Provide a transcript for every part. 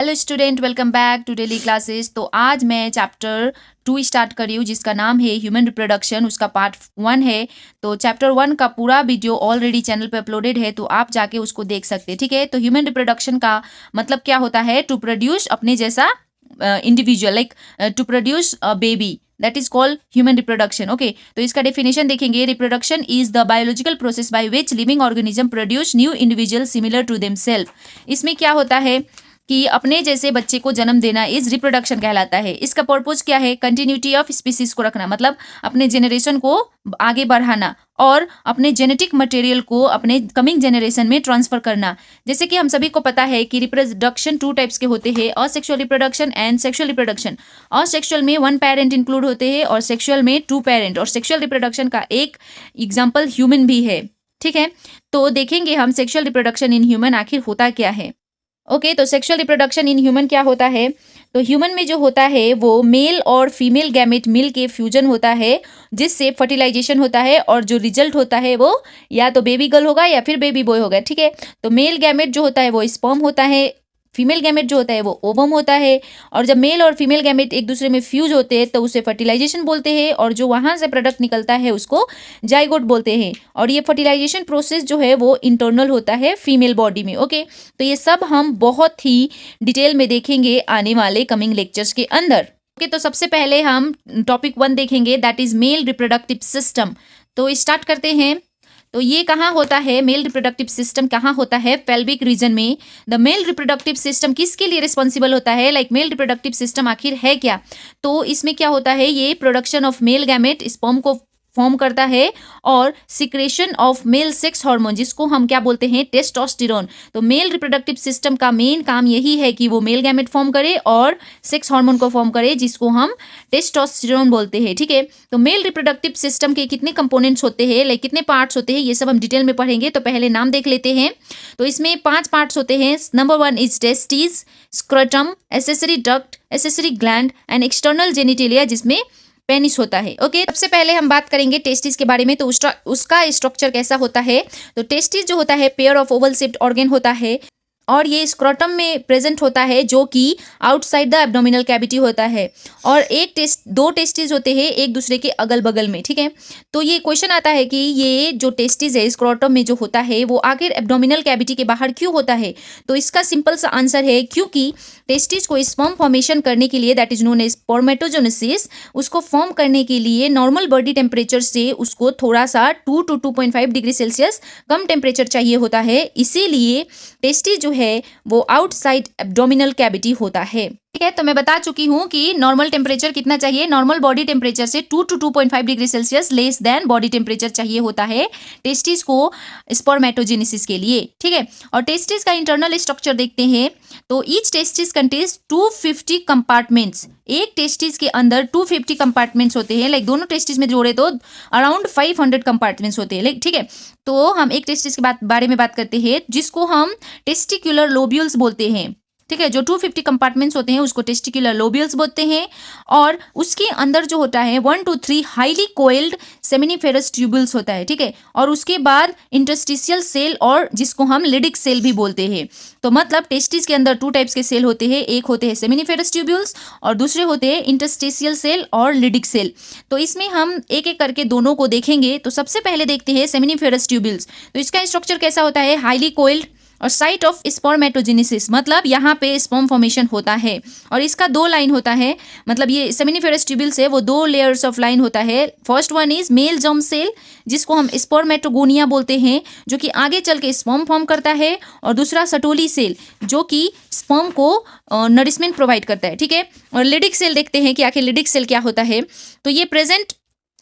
Hello student, welcome back to daily classes. तो आज मैं चैप्टर 2 स्टार्ट कर रही हूँ जिसका नाम है ह्यूमन रिप्रोडक्शन। उसका पार्ट 1 है। तो चैप्टर 1 का पूरा वीडियो ऑलरेडी चैनल पे अपलोडेड है, तो आप जाके उसको देख सकते हैं। ठीक है, तो ह्यूमन रिप्रोडक्शन का मतलब क्या होता है? टू प्रोड्यूस अपने जैसा individual, like to produce a baby, that is called human reproduction. Okay, तो इसका डेफिनेशन देखेंगे। Reproduction is the biological process by which living organism produce new individual similar to themselves. इसमें क्या होता है कि अपने जैसे बच्चे को जन्म देना इज रिप्रोडक्शन कहलाता है। इसका पर्पज क्या है? कंटिन्यूटी ऑफ स्पीसीज को रखना, मतलब अपने जेनरेशन को आगे बढ़ाना और अपने जेनेटिक मटेरियल को अपने कमिंग जनरेशन में ट्रांसफर करना। जैसे कि हम सभी को पता है कि रिप्रोडक्शन 2 टाइप्स के होते हैं, asexual reproduction and sexual reproduction. Asexual में 1 पेरेंट इंक्लूड होते हैं और सेक्सुअल में 2 पेरेंट। और सेक्सुअल रिप्रोडक्शन का एक एग्जाम्पल ह्यूमन भी है। ठीक है, तो देखेंगे हम सेक्सुअल रिप्रोडक्शन इन ह्यूमन आखिर होता क्या है। ओके, तो सेक्सुअल रिप्रोडक्शन इन ह्यूमन क्या होता है? तो ह्यूमन में जो होता है वो मेल और फीमेल गैमेट मिल के फ्यूजन होता है, जिससे फर्टिलाइजेशन होता है और जो रिजल्ट होता है वो या तो बेबी गर्ल होगा या फिर बेबी बॉय होगा। ठीक है, तो मेल गैमेट जो होता है वो स्पर्म होता है, फीमेल गैमेट जो होता है वो ओवम होता है। और जब मेल और फीमेल गैमेट एक दूसरे में फ्यूज होते हैं तो उसे फर्टिलाइजेशन बोलते हैं, और जो वहां से प्रोडक्ट निकलता है उसको जाइगोट बोलते हैं। और ये फर्टिलाइजेशन प्रोसेस जो है वो इंटरनल होता है फीमेल बॉडी में। ओके, तो ये सब हम बहुत ही डिटेल में देखेंगे आने वाले कमिंग लेक्चर्स के अंदर। ओके, तो सबसे पहले हम टॉपिक 1 देखेंगे, that is male reproductive system. तो स्टार्ट करते हैं। तो ये कहाँ होता है? मेल रिप्रोडक्टिव सिस्टम कहाँ होता है? पेल्विक रीजन में। द मेल रिप्रोडक्टिव सिस्टम किसके लिए रिस्पॉन्सिबल होता है? लाइक मेल रिप्रोडक्टिव सिस्टम आखिर है क्या? तो इसमें क्या होता है? ये production of male gamete sperm को फॉर्म करता है और secretion of male sex hormone, जिसको हम क्या बोलते हैं? टेस्टोस्टेरोन। तो मेल रिप्रोडक्टिव सिस्टम का मेन काम यही है कि वो मेल गैमेट फॉर्म करे और सेक्स हार्मोन को फॉर्म करे, जिसको हम टेस्टोस्टेरोन बोलते हैं। ठीक है, तो मेल रिप्रोडक्टिव सिस्टम के कितने कंपोनेंट्स होते हैं, लाइक कितने पार्ट्स होते हैं, ये सब हम डिटेल में पढ़ेंगे। तो पहले नाम देख लेते हैं। तो इसमें 5 पार्ट्स होते हैं। Number 1 is testis, scrotum, accessory duct, accessory gland and external genitalia, जिसमें पेनिस होता है। ओके, सबसे पहले हम बात करेंगे टेस्टिस के बारे में। तो उसका स्ट्रक्चर कैसा होता है? तो टेस्टिस जो होता है pair of Oval shaped organ होता है, और ये स्क्रोटम में प्रेजेंट होता है, जो कि आउटसाइड द एब्डोमिनल कैविटी होता है। और 2 टेस्टिस होते हैं एक दूसरे के अगल बगल में। ठीक है, तो ये क्वेश्चन आता है कि ये जो टेस्टिस है स्क्रोटम में जो होता है वो आखिर एब्डोमिनल कैविटी के बाहर क्यों होता है? तो इसका सिंपल सा आंसर है क्योंकि टेस्टिस को स्पर्म फॉर्मेशन करने के लिए, that is known as spermatogenesis, उसको फॉर्म करने के लिए नॉर्मल बॉडी टेम्परेचर से उसको थोड़ा सा 2 to 2.5 degree Celsius come temperature चाहिए होता है। इसीलिए टेस्टिस जो है वो आउटसाइड एब्डोमिनल कैविटी होता है। ठीक है, तो मैं बता चुकी हूँ कि नॉर्मल टेम्परेचर कितना चाहिए? नॉर्मल बॉडी टेम्परेचर से 2 to 2.5 degree Celsius less than body temperature चाहिए होता है टेस्टिस को स्पर्मेटोजेनेसिस के लिए। ठीक है, और टेस्टिस का इंटरनल स्ट्रक्चर देखते हैं। तो ईच टेस्टिस कंटेन्स 250 कंपार्टमेंट्स। एक टेस्टिस के अंदर 250 कंपार्टमेंट्स होते हैं, लाइक दोनों टेस्टिस में जोड़े तो अराउंड 500 कंपार्टमेंट्स होते हैं। लाइक ठीक है, तो हम एक टेस्टिस के बारे में बात करते हैं, जिसको हम टेस्टिकुलर लोब्यूल्स बोलते हैं। ठीक है, जो 250 कंपार्टमेंट्स होते हैं उसको टेस्टिकुलर लोब्यूल्स बोलते हैं। और उसके अंदर जो होता है 1 to 3 highly coiled seminiferous tubules होता है। ठीक है, और उसके बाद इंटरस्टिशियल सेल, और जिसको हम लिडिक सेल भी बोलते हैं। तो मतलब टेस्टिस के अंदर 2 टाइप्स के सेल होते हैं, एक होते हैं सेमिनिफेरस ट्यूबुल्स और दूसरे होते हैं इंटरस्टिशियल सेल और लिडिक सेल। तो इसमें हम एक एक करके दोनों को देखेंगे। तो सबसे पहले देखते हैं सेमिनिफेरस ट्यूबुल्स। तो इसका स्ट्रक्चर कैसा होता है? हाईली कोइल्ड और साइट ऑफ स्पर्मेटोजेनेसिस, मतलब यहाँ पे स्पर्म फॉर्मेशन होता है। और इसका 2 लाइन होता है, मतलब ये सेमिनिफेरस ट्यूबुल्स है वो 2 लेयर्स ऑफ लाइन होता है। First one is male germ cell, जिसको हम स्पर्मेटोगोनिया बोलते हैं, जो कि आगे चल के स्पर्म फॉर्म करता है। और दूसरा सटोली सेल, जो कि स्पर्म को नरिशमेंट प्रोवाइड करता है। ठीक है, और लिडिक सेल देखते हैं कि आखिर लिडिक सेल क्या होता है। तो ये प्रेजेंट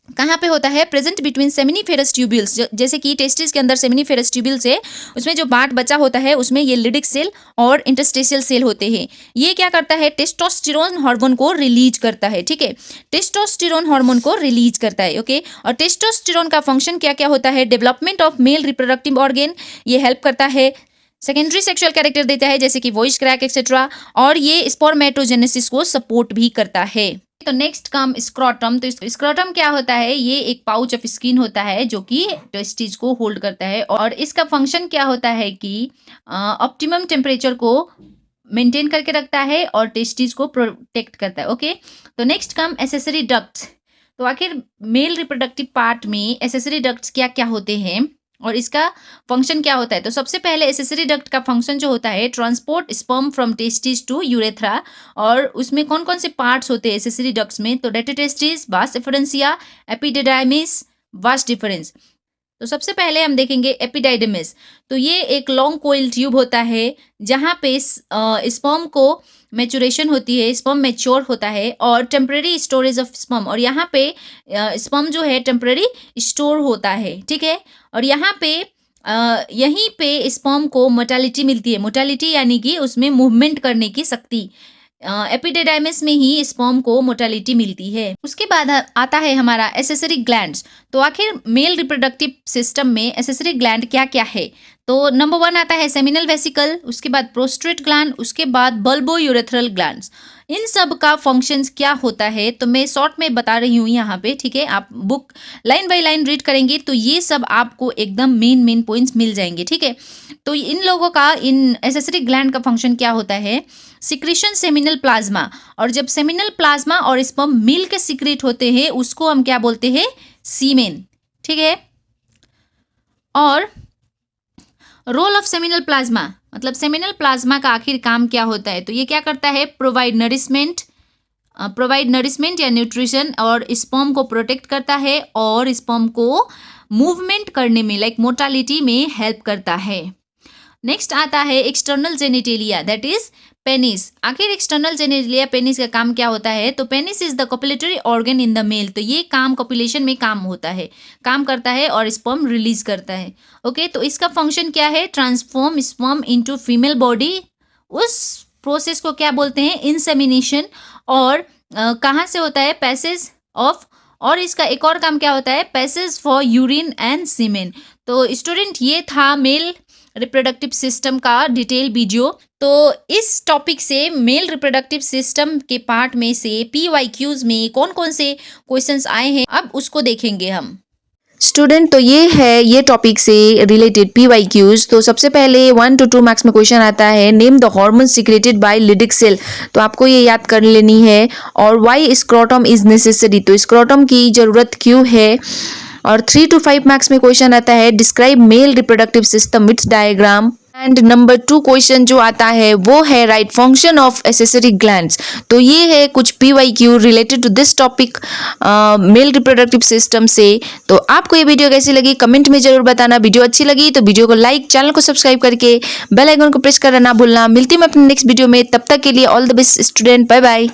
कहाँ पे होता है? Present between seminiferous tubules. जैसे कि टेस्टिस के अंदर सेमिनिफेरस ट्यूब्यूल्स है, उसमें जो पार्ट बचा होता है उसमें ये लिडिक सेल और इंटरस्टिशियल सेल होते हैं। ये क्या करता है? टेस्टोस्टेरोन हार्मोन को रिलीज करता है। ठीक है, टेस्टोस्टेरोन हार्मोन को रिलीज करता है। ओके, और टेस्टोस्टेरोन का फंक्शन क्या क्या होता है? Development of male reproductive organ ये हेल्प करता है, सेकेंडरी सेक्सुअल कैरेक्टर देता है जैसे कि वॉइस क्रैक एक्सेट्रा, और ये स्पर्मेटोजेनेसिस को सपोर्ट भी करता है। तो नेक्स्ट कम स्क्रोटम। तो स्क्रोटम क्या होता है? ये एक पाउच ऑफ स्किन होता है जो कि टेस्टिस को होल्ड करता है, और इसका फंक्शन क्या होता है कि ऑप्टिमम टेम्परेचर को मेंटेन करके रखता है और टेस्टिस को प्रोटेक्ट करता है। ओके, तो नेक्स्ट कम एसेसरी डक्ट्स। तो आखिर मेल रिप्रोडक्टिव पार्ट में एसेसरी डक्ट्स क्या क्या होते हैं और इसका फंक्शन क्या होता है। तो सबसे पहले एसेसरी डक्ट का फंक्शन जो होता है transport sperm from testis to urethra. और उसमें कौन कौन से पार्ट्स होते हैं एसेसरी डक्ट्स में, तो डेटेटेस्टिस, वास एफरेंसिया, एपिडिडाइमिस, वास डिफरेंस। तो सबसे पहले हम देखेंगे एपिडाइडमिस। तो ये एक लॉन्ग कोइल ट्यूब होता है जहाँ पे स्पर्म को मैचुरेशन होती है, स्पर्म मैच्योर होता है और टेम्परेरी स्टोरेज ऑफ स्पर्म, और यहाँ पे स्पर्म जो है टेम्परेरी स्टोर होता है, ठीक है। और यहाँ पे यहीं पे स्पर्म को मोटालिटी मिलती है। मोटालिटी यानी कि उसमें मूवमेंट करने की शक्ति। एपिडिडाइमिस में ही स्पर्म को मोटालिटी मिलती है। उसके बाद आता है हमारा एसेसरी ग्लैंड्स। तो आखिर मेल रिप्रोडक्टिव सिस्टम में एसेसरी ग्लैंड क्या क्या है। तो नंबर 1 आता है सेमिनल वेसिकल, उसके बाद प्रोस्टेट ग्लैंड, उसके बाद बल्बो यूरेथ्रल ग्लैंड्स। इन सब का फंक्शंस क्या होता है तो मैं शॉर्ट में बता रही हूँ यहाँ पे, ठीक है। आप book line by line read करेंगे तो ये सब आपको एकदम मेन पॉइंट्स मिल जाएंगे, ठीक है। तो इन लोगों का, इन एसेसरी ग्लैंड का फंक्शन क्या होता है, सिक्रीशन सेमिनल प्लाज्मा। और जब सेमिनल प्लाज्मा और स्पर्म मिल के सिक्रीट होते हैं उसको हम क्या बोलते हैं, सीमेन, ठीक है। और रोल ऑफ सेमिनल प्लाज्मा, मतलब सेमिनल प्लाज्मा का आखिर काम क्या होता है, तो ये क्या करता है, प्रोवाइड नरिशमेंट या न्यूट्रिशन, और स्पर्म को प्रोटेक्ट करता है और स्पर्म को मूवमेंट करने में, लाइक मोटालिटी में हेल्प करता है। नेक्स्ट आता है external genitalia, that is penis. आखिर एक्सटर्नल जेनिटेलिया पेनिस का काम क्या होता है, तो penis is the copulatory organ in the male. तो ये काम कॉपुलेशन में काम करता है और स्पर्म रिलीज करता है। ओके, तो इसका फंक्शन क्या है, transform sperm into female body. उस प्रोसेस को क्या बोलते हैं, इंसेमिनेशन। और कहाँ से होता है, पैसेज ऑफ, और इसका एक और काम क्या होता है, पैसेज फॉर यूरिन एंड सीमेन। तो स्टूडेंट ये था मेल रिप्रोडक्टिव सिस्टम का डिटेल वीडियो। तो इस टॉपिक से मेल रिप्रोडक्टिव सिस्टम के पार्ट में से PYQs में कौन कौन से क्वेश्चंस आए हैं अब उसको देखेंगे हम। स्टूडेंट, तो ये है ये टॉपिक से रिलेटेड PYQs। तो सबसे पहले 1 to 2 मार्क्स में क्वेश्चन आता है, name the hormone secreted by Leydig cell. तो आपको ये याद कर लेनी है। और वाई स्क्रोटम इज नेसेसरी, तो स्क्रोटम की जरूरत क्यों है। और 3 to 5 मार्क्स में क्वेश्चन आता है, describe male reproductive system with diagram. And number 2 question जो आता है वो है write function of accessory glands. तो ये है कुछ PYQ related to this topic male reproductive system से। तो आपको ये वीडियो कैसी लगी कमेंट में जरूर बताना। वीडियो अच्छी लगी तो वीडियो को लाइक, चैनल को सब्सक्राइब करके बेल आइकन को प्रेस करना ना भूलना। मिलती हूँ मैं अपने नेक्स्ट वीडियो में, तब तक के लिए all the best student, bye bye.